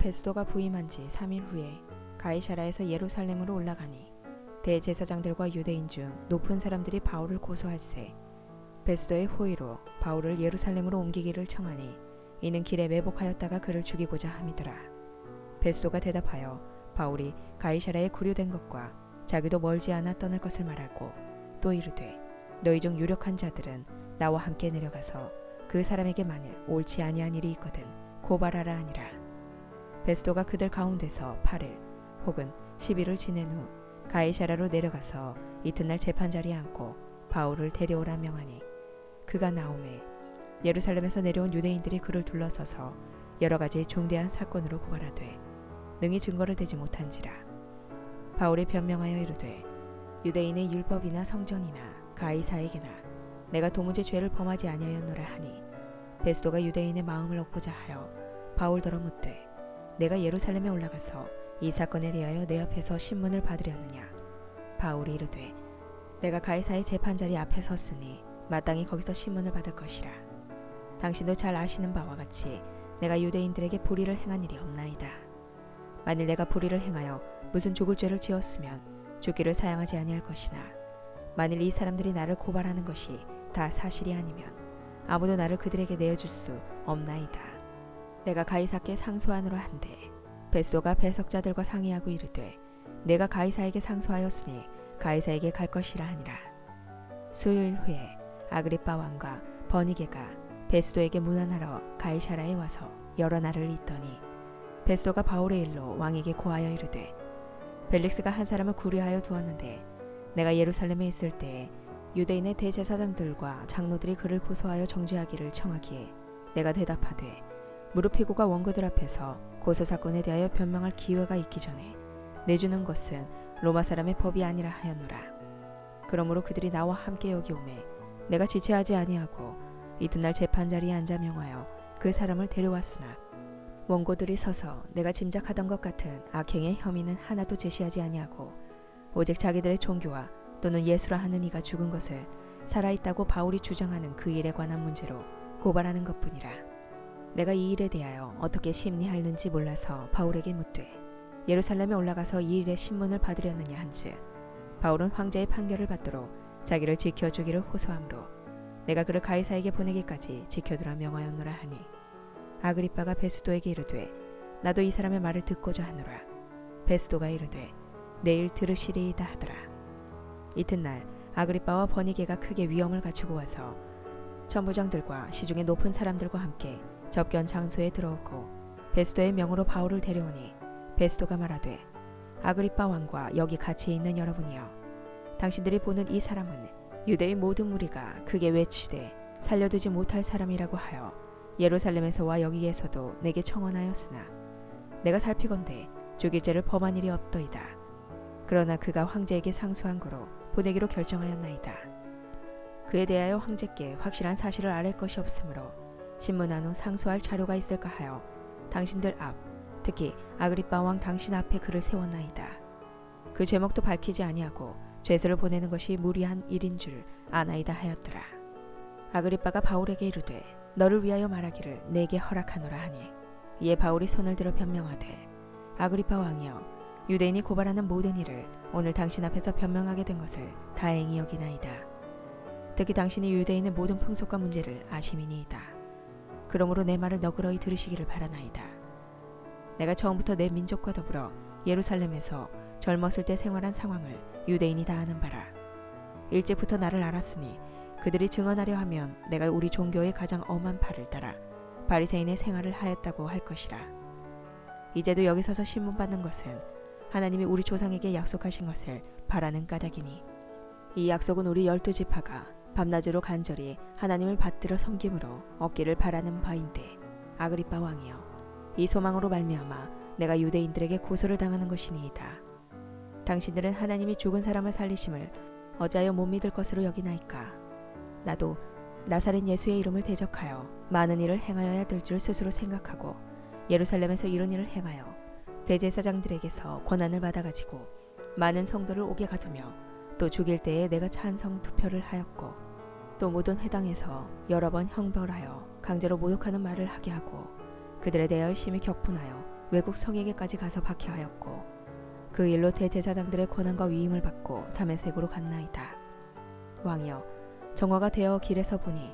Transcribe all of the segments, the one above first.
베스도가 부임한 지 3일 후에 가이사라에서 예루살렘으로 올라가니 대제사장들과 유대인 중 높은 사람들이 바울을 고소할세 베스도의 호의로 바울을 예루살렘으로 옮기기를 청하니 이는 길에 매복하였다가 그를 죽이고자 함이더라. 베스도가 대답하여 바울이 가이사라에 구류된 것과 자기도 멀지 않아 떠날 것을 말하고 또 이르되 너희 중 유력한 자들은 나와 함께 내려가서 그 사람에게 만일 옳지 아니한 일이 있거든 고발하라 하니라. 베스도가 그들 가운데서 8일 혹은 10일을 지낸 후 가이사라로 내려가서 이튿날 재판자리에 앉고 바울을 데려오라 명하니 그가 나오매 예루살렘에서 내려온 유대인들이 그를 둘러서서 여러 가지 중대한 사건으로 고발하되 능히 증거를 대지 못한지라. 바울이 변명하여 이르되 유대인의 율법이나 성전이나 가이사에게나 내가 도무지 죄를 범하지 아니하였노라 하니 베스도가 유대인의 마음을 얻고자 하여 바울더러 묻되 내가 예루살렘에 올라가서 이 사건에 대하여 내 앞에서 신문을 받으려느냐. 바울이 이르되 내가 가이사의 재판자리 앞에 섰으니 마땅히 거기서 신문을 받을 것이라. 당신도 잘 아시는 바와 같이 내가 유대인들에게 불의를 행한 일이 없나이다. 만일 내가 불의를 행하여 무슨 죽을 죄를 지었으면 죽기를 사양하지 아니할 것이나 만일 이 사람들이 나를 고발하는 것이 다 사실이 아니면 아무도 나를 그들에게 내어줄 수 없나이다. 내가 가이사께 상소하노라 한데 베스도가 배석자들과 상의하고 이르되 내가 가이사에게 상소하였으니 가이사에게 갈 것이라 하니라. 수요일 후에 아그리빠 왕과 버니게가 베스도에게 문안하러 가이사라에 와서 여러 날을 있더니 베스도가 바울의 일로 왕에게 고하여 이르되 벨릭스가 한 사람을 구류하여 두었는데 내가 예루살렘에 있을 때에 유대인의 대제사장들과 장로들이 그를 고소하여 정죄하기를 청하기에 내가 대답하되 무릎피고가 원고들 앞에서 고소사건에 대하여 변명할 기회가 있기 전에 내주는 것은 로마 사람의 법이 아니라 하였노라. 그러므로 그들이 나와 함께 여기 오매 내가 지체하지 아니하고 이튿날 재판자리에 앉아 명하여 그 사람을 데려왔으나 원고들이 서서 내가 짐작하던 것 같은 악행의 혐의는 하나도 제시하지 아니하고 오직 자기들의 종교와 또는 예수라 하는 이가 죽은 것을 살아있다고 바울이 주장하는 그 일에 관한 문제로 고발하는 것뿐이라. 내가 이 일에 대하여 어떻게 심리할는지 몰라서 바울에게 묻되 예루살렘에 올라가서 이 일의 신문을 받으려느냐 한즉 바울은 황제의 판결을 받도록 자기를 지켜주기를 호소하므로 내가 그를 가이사에게 보내기까지 지켜두라 명하였노라 하니 아그리빠가 베스도에게 이르되 나도 이 사람의 말을 듣고자 하노라. 베스도가 이르되 내일 들으시리이다 하더라. 이튿날 아그리빠와 버니게가 크게 위엄을 갖추고 와서 천부장들과 시중의 높은 사람들과 함께 접견 장소에 들어오고 베스도의 명으로 바울을 데려오니 베스도가 말하되 아그리빠 왕과 여기 같이 있는 여러분이여 당신들이 보는 이 사람은 유대의 모든 무리가 크게 외치되 살려두지 못할 사람이라고 하여 예루살렘에서와 여기에서도 내게 청원하였으나 내가 살피건대 죽일 죄를 범한 일이 없더이다. 그러나 그가 황제에게 상소한 거로 보내기로 결정하였나이다. 그에 대하여 황제께 확실한 사실을 아랠 것이 없으므로 신문한 후 상소할 자료가 있을까 하여 당신들 앞 특히 아그리빠 왕 당신 앞에 그를 세웠나이다. 그 죄목도 밝히지 아니하고 죄수를 보내는 것이 무리한 일인 줄 아나이다 하였더라. 아그리빠가 바울에게 이르되 너를 위하여 말하기를 내게 허락하노라 하니 이에 바울이 손을 들어 변명하되 아그리빠 왕이여 유대인이 고발하는 모든 일을 오늘 당신 앞에서 변명하게 된 것을 다행히 여기나이다. 특히 당신이 유대인의 모든 풍속과 문제를 아심이니이다. 그러므로 내 말을 너그러이 들으시기를 바라나이다. 내가 처음부터 내 민족과 더불어 예루살렘에서 젊었을 때 생활한 상황을 유대인이 다 아는 바라. 일찍부터 나를 알았으니 그들이 증언하려 하면 내가 우리 종교의 가장 엄한 팔을 따라 바리새인의 생활을 하였다고 할 것이라. 이제도 여기 서서 신문 받는 것은 하나님이 우리 조상에게 약속하신 것을 바라는 까닭이니 이 약속은 우리 12지파가 밤낮으로 간절히 하나님을 받들어 섬김으로 얻기를 바라는 바인데 아그리빠 왕이여 이 소망으로 말미암아 내가 유대인들에게 고소를 당하는 것이니이다. 당신들은 하나님이 죽은 사람을 살리심을 어찌하여 못 믿을 것으로 여기나이까. 나도 나사렛 예수의 이름을 대적하여 많은 일을 행하여야 될 줄 스스로 생각하고 예루살렘에서 이런 일을 행하여 대제사장들에게서 권한을 받아가지고 많은 성도를 옥에 가두며 또 죽일 때에 내가 찬성 투표를 하였고 또 모든 회당에서 여러 번 형벌하여 강제로 모독하는 말을 하게 하고 그들에 대하여 심히 격분하여 외국 성에게까지 가서 박해하였고 그 일로 대제사장들의 권한과 위임을 받고 다메섹으로 갔나이다. 왕이여, 정화가 되어 길에서 보니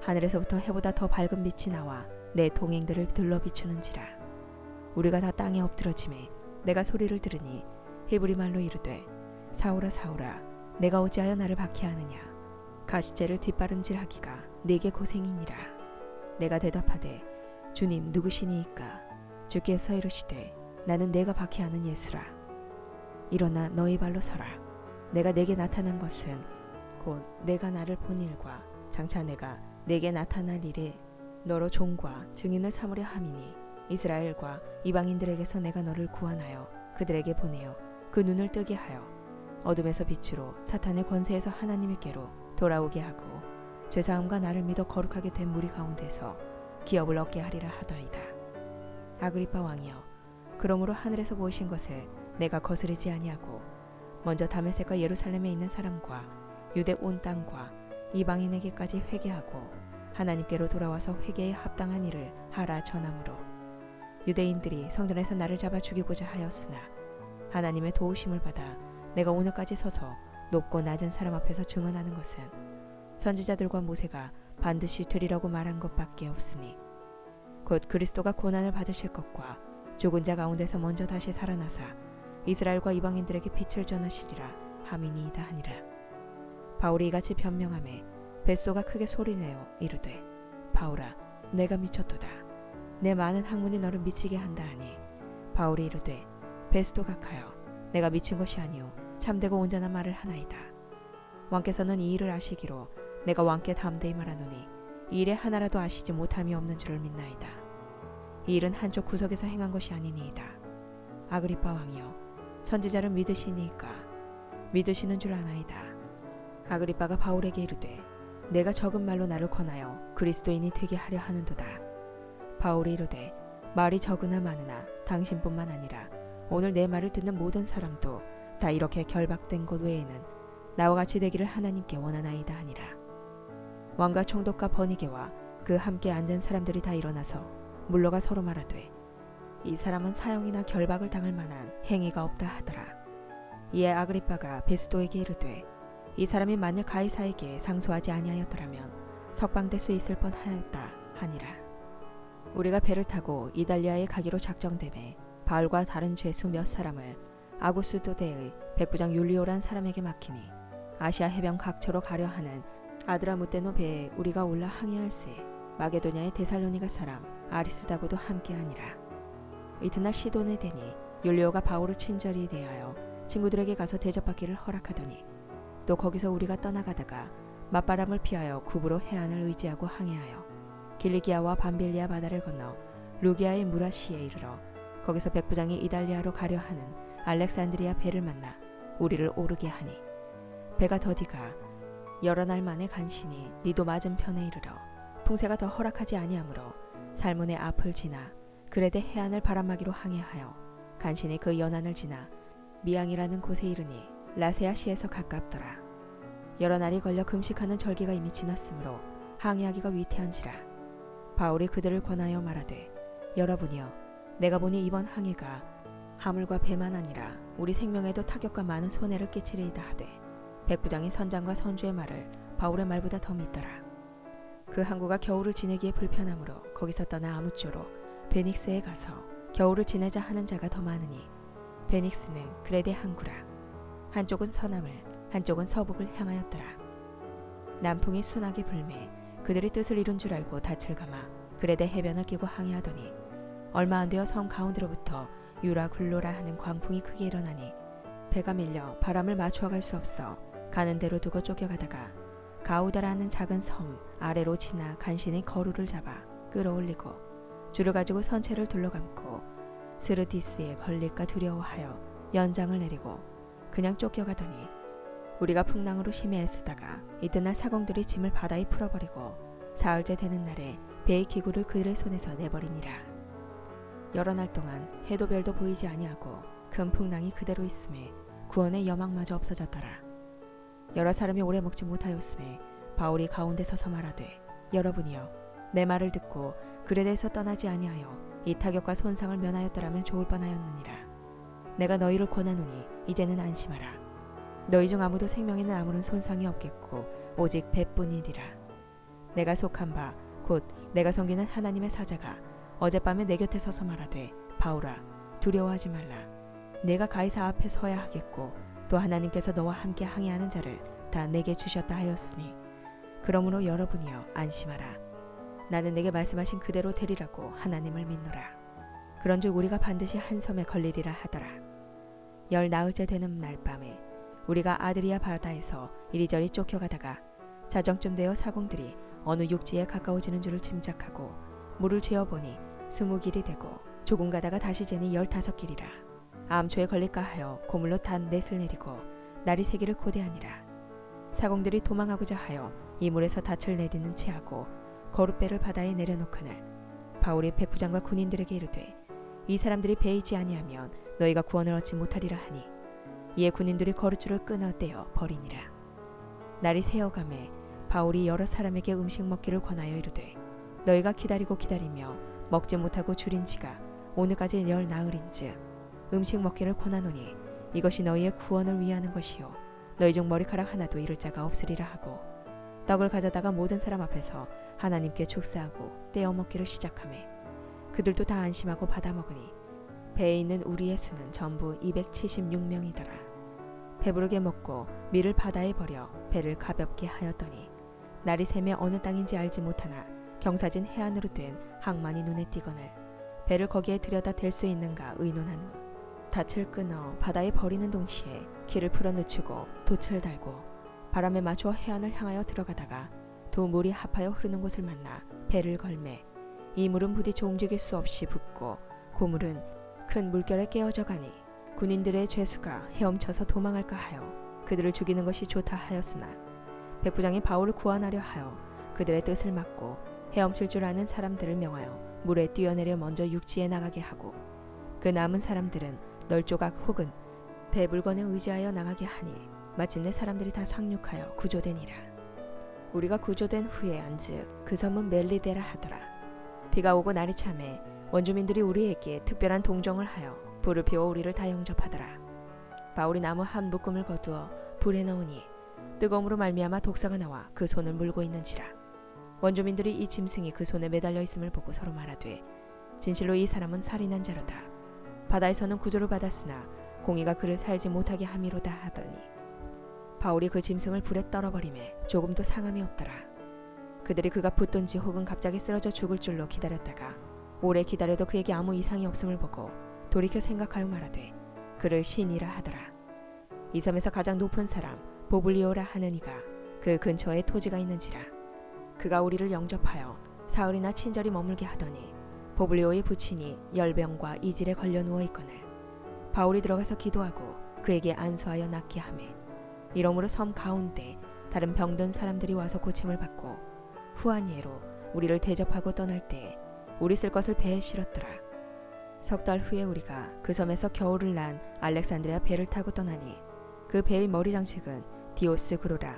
하늘에서부터 해보다 더 밝은 빛이 나와 내 동행들을 들러 비추는지라. 우리가 다 땅에 엎드러짐에 내가 소리를 들으니 히브리 말로 이르되 사울아 사울아 내가 어찌하여 나를 박해하느냐. 가시제를 뒷바름질하기가 네게 고생이니라. 내가 대답하되 주님 누구시니이까. 주께서 이르시되 나는 내가 박해하는 예수라. 일어나 너희 발로 서라. 내가 내게 나타난 것은 곧 내가 나를 본 일과 장차 내가 내게 나타날 일에 너로 종과 증인을 삼으려 함이니 이스라엘과 이방인들에게서 내가 너를 구원하여 그들에게 보내어 그 눈을 뜨게 하여 어둠에서 빛으로 사탄의 권세에서 하나님께로 돌아오게 하고 죄사함과 나를 믿어 거룩하게 된 무리 가운데서 기업을 얻게 하리라 하더이다. 아그리빠 왕이여, 그러므로 하늘에서 보이신 것을 내가 거스르지 아니하고 먼저 다메섹과 예루살렘에 있는 사람과 유대 온 땅과 이방인에게까지 회개하고 하나님께로 돌아와서 회개에 합당한 일을 하라 전하므로 유대인들이 성전에서 나를 잡아 죽이고자 하였으나 하나님의 도우심을 받아 내가 오늘까지 서서 높고 낮은 사람 앞에서 증언하는 것은 선지자들과 모세가 반드시 되리라고 말한 것밖에 없으니 곧 그리스도가 고난을 받으실 것과 죽은 자 가운데서 먼저 다시 살아나사 이스라엘과 이방인들에게 빛을 전하시리라 함이니이다 하니라. 바울이 이같이 변명하매 벳소가 크게 소리내어 이르되 바울아 내가 미쳤도다. 내 많은 학문이 너를 미치게 한다 하니 바울이 이르되 베스도 각하여 내가 미친 것이 아니오 참되고 온전한 말을 하나이다. 왕께서는 이 일을 아시기로 내가 왕께 담대히 말하노니 이 일에 하나라도 아시지 못함이 없는 줄을 믿나이다. 이 일은 한쪽 구석에서 행한 것이 아니니이다. 아그리빠 왕이여, 선지자를 믿으시니까 믿으시는 줄 아나이다. 아그리빠가 바울에게 이르되 내가 적은 말로 나를 권하여 그리스도인이 되게 하려 하는도다. 바울이 이르되 말이 적으나 많으나 당신뿐만 아니라 오늘 내 말을 듣는 모든 사람도 다 이렇게 결박된 것 외에는 나와 같이 되기를 하나님께 원하나이다 하니라. 왕과 총독과 버니게와 그 함께 앉은 사람들이 다 일어나서 물러가 서로 말하되 이 사람은 사형이나 결박을 당할 만한 행위가 없다 하더라. 이에 아그리빠가 베스도에게 이르되 이 사람이 만일 가이사에게 상소하지 아니하였더라면 석방될 수 있을 뻔하였다 하니라. 우리가 배를 타고 이달리아에 가기로 작정되매 바울과 다른 죄수 몇 사람을 아구스도대의 백부장 율리오란 사람에게 맡기니 아시아 해변 각처로 가려 하는 아드라무테노 배에 우리가 올라 항해할세 마게도냐의 데살로니가 사람 아리스다고도 함께하니라. 이튿날 시돈에 되니 율리오가 바울을 친절히 대하여 친구들에게 가서 대접받기를 허락하더니 또 거기서 우리가 떠나가다가 맞바람을 피하여 구부로 해안을 의지하고 항해하여 길리기아와 밤빌리아 바다를 건너 루기아의 무라시에 이르러 거기서 백부장이 이달리아로 가려 하는 알렉산드리아 배를 만나 우리를 오르게 하니 배가 더디가 여러 날 만에 간신히 니도 맞은편에 이르러 풍세가 더 허락하지 아니하므로 살문의 앞을 지나 그레데 해안을 바람막이로 항해하여 간신히 그 연안을 지나 미앙이라는 곳에 이르니 라세아시에서 가깝더라. 여러 날이 걸려 금식하는 절기가 이미 지났으므로 항해하기가 위태한지라. 바울이 그들을 권하여 말하되 여러분이여 내가 보니 이번 항해가 하물과 배만 아니라 우리 생명에도 타격과 많은 손해를 끼치리이다 하되 백부장이 선장과 선주의 말을 바울의 말보다 더 믿더라. 그 항구가 겨울을 지내기에 불편하므로 거기서 떠나 아무쪼로 베닉스에 가서 겨울을 지내자 하는 자가 더 많으니 베닉스는 그레데 항구라. 한쪽은 서남을 한쪽은 서북을 향하였더라. 남풍이 순하게 불매 그들이 뜻을 이룬 줄 알고 닻을 감아 그레데 해변을 끼고 항해하더니 얼마 안 되어 섬 가운데로부터 유라 굴로라 하는 광풍이 크게 일어나니 배가 밀려 바람을 맞추어 갈 수 없어 가는 대로 두고 쫓겨가다가 가우다라는 작은 섬 아래로 지나 간신히 거루를 잡아 끌어올리고 줄을 가지고 선체를 둘러감고 스르디스에 걸릴까 두려워하여 연장을 내리고 그냥 쫓겨가더니 우리가 풍랑으로 심히 애쓰다가 이튿날 사공들이 짐을 바다에 풀어버리고 사흘째 되는 날에 배의 기구를 그들의 손에서 내버리니라. 여러 날 동안 해도 별도 보이지 아니하고 큰 풍랑이 그대로 있음에 구원의 여망마저 없어졌더라. 여러 사람이 오래 먹지 못하였음에 바울이 가운데 서서 말하되 여러분이여 내 말을 듣고 그레데에서 떠나지 아니하여 이 타격과 손상을 면하였더라면 좋을 뻔하였느니라. 내가 너희를 권하노니 이제는 안심하라. 너희 중 아무도 생명에는 아무런 손상이 없겠고 오직 배뿐이리라. 내가 속한 바 곧 내가 섬기는 하나님의 사자가 어젯밤에 내 곁에 서서 말하되 바울아 두려워하지 말라. 내가 가이사 앞에 서야 하겠고 또 하나님께서 너와 함께 항해하는 자를 다 내게 주셨다 하였으니 그러므로 여러분이여 안심하라. 나는 내게 말씀하신 그대로 되리라고 하나님을 믿노라. 그런즉 우리가 반드시 한 섬에 걸리리라 하더라. 열 나흘째 되는 날 밤에 우리가 아드리아 바다에서 이리저리 쫓겨가다가 자정쯤 되어 사공들이 어느 육지에 가까워지는 줄을 짐작하고 물을 재어보니 20길이 되고 조금 가다가 다시 재니 15길이라. 암초에 걸릴까 하여 고물로 단 넷을 내리고 날이 새기를 고대하니라. 사공들이 도망하고자 하여 이 물에서 닻을 내리는 채하고 거룻배를 바다에 내려놓거늘 바울이 백부장과 군인들에게 이르되 이 사람들이 배이지 아니하면 너희가 구원을 얻지 못하리라 하니 이에 군인들이 거룻줄을 끊어 떼어 버리니라. 날이 새어가매 바울이 여러 사람에게 음식 먹기를 권하여 이르되 너희가 기다리며 먹지 못하고 줄인 지가 오늘까지 열 나흘인즉 음식 먹기를 권하노니 이것이 너희의 구원을 위하는 것이요 너희 중 머리카락 하나도 잃을 자가 없으리라 하고 떡을 가져다가 모든 사람 앞에서 하나님께 축사하고 떼어 먹기를 시작하매 그들도 다 안심하고 받아 먹으니 배에 있는 우리의 수는 전부 276명이더라. 배부르게 먹고 밀을 바다에 버려 배를 가볍게 하였더니 날이 새매 어느 땅인지 알지 못하나 경사진 해안으로 된 항만이 눈에 띄거늘 배를 거기에 들여다 댈 수 있는가 의논한 후 닻을 끊어 바다에 버리는 동시에 길을 풀어 늦추고 돛을 달고 바람에 맞춰 해안을 향하여 들어가다가 두 물이 합하여 흐르는 곳을 만나 배를 걸매 이 물은 부딪혀 움직일 수 없이 붓고 고물은 큰 물결에 깨어져 가니 군인들의 죄수가 헤엄쳐서 도망할까 하여 그들을 죽이는 것이 좋다 하였으나 백부장이 바울을 구원하려 하여 그들의 뜻을 막고 헤엄칠 줄 아는 사람들을 명하여 물에 뛰어내려 먼저 육지에 나가게 하고 그 남은 사람들은 널조각 혹은 배 물건에 의지하여 나가게 하니 마침내 사람들이 다 상륙하여 구조되니라. 우리가 구조된 후에 안즉 그 섬은 멜리데라 하더라. 비가 오고 날이 차매 원주민들이 우리에게 특별한 동정을 하여 불을 피워 우리를 다 영접하더라. 바울이 나무 한 묶음을 거두어 불에 넣으니 뜨거움으로 말미암아 독사가 나와 그 손을 물고 있는지라. 원주민들이 이 짐승이 그 손에 매달려 있음을 보고 서로 말하되 진실로 이 사람은 살인한 자로다. 바다에서는 구조를 받았으나 공의가 그를 살지 못하게 함이로다 하더니 바울이 그 짐승을 불에 떨어버리매 조금도 상함이 없더라. 그들이 그가 붙든지 혹은 갑자기 쓰러져 죽을 줄로 기다렸다가 오래 기다려도 그에게 아무 이상이 없음을 보고 돌이켜 생각하여 말하되 그를 신이라 하더라. 이 섬에서 가장 높은 사람 보블리오라 하는 이가 그 근처에 토지가 있는지라. 그가 우리를 영접하여 사흘이나 친절히 머물게 하더니 보블리오의 부친이 열병과 이질에 걸려 누워 있거늘 바울이 들어가서 기도하고 그에게 안수하여 낫게 하매 이러므로 섬 가운데 다른 병든 사람들이 와서 고침을 받고 후한 예로 우리를 대접하고 떠날 때에 우리 쓸 것을 배에 실었더라. 석 달 후에 우리가 그 섬에서 겨울을 난 알렉산드리아 배를 타고 떠나니 그 배의 머리 장식은 디오스 그로라.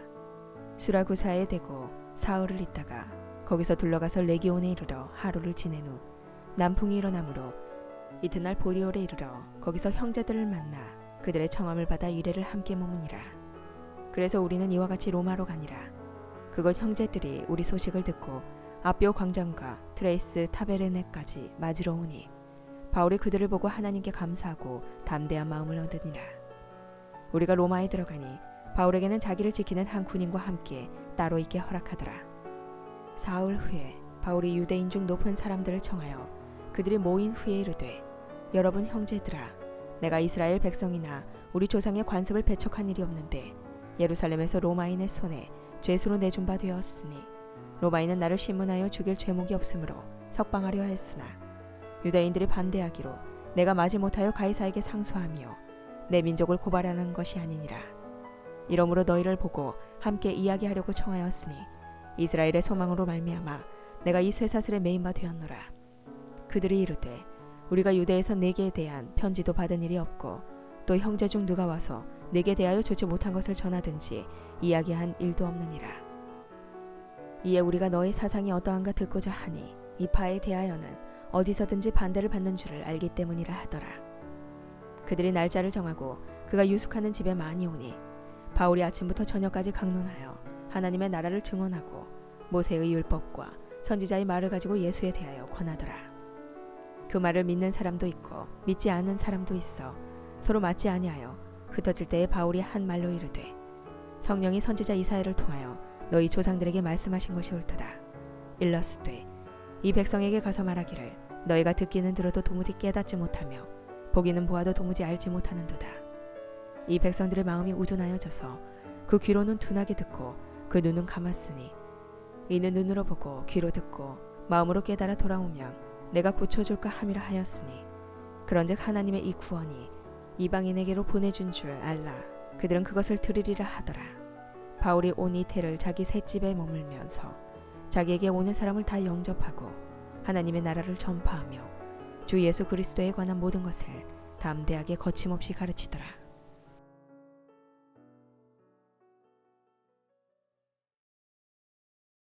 수라구사에 대고 사흘을 있다가 거기서 둘러가서 레기온에 이르러 하루를 지낸 후 남풍이 일어나므로 이튿날 보리올에 이르러 거기서 형제들을 만나 그들의 청함을 받아 이레를 함께 머무니라. 그래서 우리는 이와 같이 로마로 가니라. 그곳 형제들이 우리 소식을 듣고 아비오 광장과 트레이스 타베르네까지 맞으러 오니 바울이 그들을 보고 하나님께 감사하고 담대한 마음을 얻으니라. 우리가 로마에 들어가니 바울에게는 자기를 지키는 한 군인과 함께 따로 있게 허락하더라. 사흘 후에 바울이 유대인 중 높은 사람들을 청하여 그들이 모인 후에 이르되 여러분 형제들아 내가 이스라엘 백성이나 우리 조상의 관습을 배척한 일이 없는데 예루살렘에서 로마인의 손에 죄수로 내준 바 되었으니 로마인은 나를 신문하여 죽일 죄목이 없으므로 석방하려 했으나 유대인들이 반대하기로 내가 마지못하여 가이사에게 상소하며 내 민족을 고발하는 것이 아니니라. 이러므로 너희를 보고 함께 이야기하려고 청하였으니 이스라엘의 소망으로 말미암아 내가 이 쇠사슬에 매인 바 되었노라. 그들이 이르되 우리가 유대에서 네게 대한 편지도 받은 일이 없고 또 형제 중 누가 와서 네게 대하여 좋지 못한 것을 전하든지 이야기한 일도 없느니라. 이에 우리가 너의 사상이 어떠한가 듣고자 하니 이 파에 대하여는 어디서든지 반대를 받는 줄을 알기 때문이라 하더라. 그들이 날짜를 정하고 그가 유숙하는 집에 많이 오니 바울이 아침부터 저녁까지 강론하여 하나님의 나라를 증언하고 모세의 율법과 선지자의 말을 가지고 예수에 대하여 권하더라. 그 말을 믿는 사람도 있고 믿지 않는 사람도 있어 서로 맞지 아니하여 흩어질 때에 바울이 한 말로 이르되 성령이 선지자 이사야를 통하여 너희 조상들에게 말씀하신 것이 옳도다. 일러스되 이 백성에게 가서 말하기를 너희가 듣기는 들어도 도무지 깨닫지 못하며 보기는 보아도 도무지 알지 못하는도다. 이 백성들의 마음이 우둔하여져서 그 귀로는 둔하게 듣고 그 눈은 감았으니 이는 눈으로 보고 귀로 듣고 마음으로 깨달아 돌아오면 내가 고쳐줄까 함이라 하였으니 그런즉 하나님의 이 구원이 이방인에게로 보내준 줄 알라. 그들은 그것을 들으리라 하더라. 바울이 온 이태를 자기 셋집에 머물면서 자기에게 오는 사람을 다 영접하고 하나님의 나라를 전파하며 주 예수 그리스도에 관한 모든 것을 담대하게 거침없이 가르치더라.